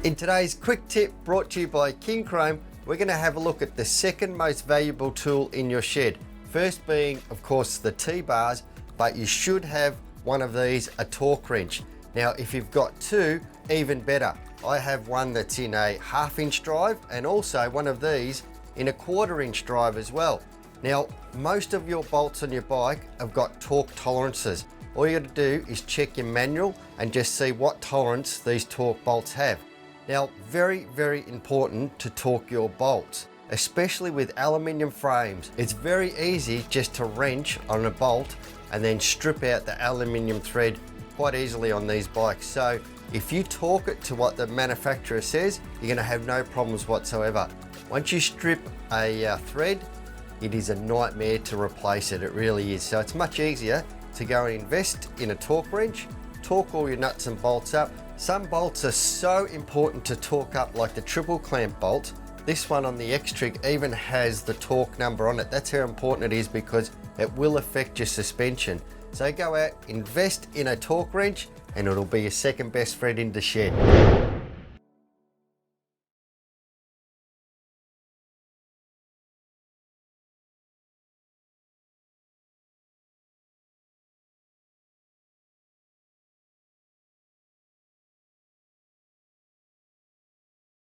In today's quick tip brought to you by King Chrome, we're going to have a look at the second most valuable tool in your shed. First being, of course, the T-bars, but you should have one of these, a torque wrench. Now, if you've got two, even better. I have one that's in a 1/2 inch drive and also one of these in a 1/4 inch drive as well. Now, most of your bolts on your bike have got torque tolerances. All you got to do is check your manual and just see what tolerance these torque bolts have. Now, very, very important to torque your bolts, especially with aluminium frames. It's very easy just to wrench on a bolt and then strip out the aluminium thread quite easily on these bikes. So if you torque it to what the manufacturer says, you're going to have no problems whatsoever. Once you strip a thread, it is a nightmare to replace it. It really is. So it's much easier to go and invest in a torque wrench, torque all your nuts and bolts up. Some bolts are so important to torque up, like the triple clamp bolt. This one on the X-Trig even has the torque number on it. That's how important it is, because it will affect your suspension. So go out, invest in a torque wrench, and it'll be your second best friend in the shed.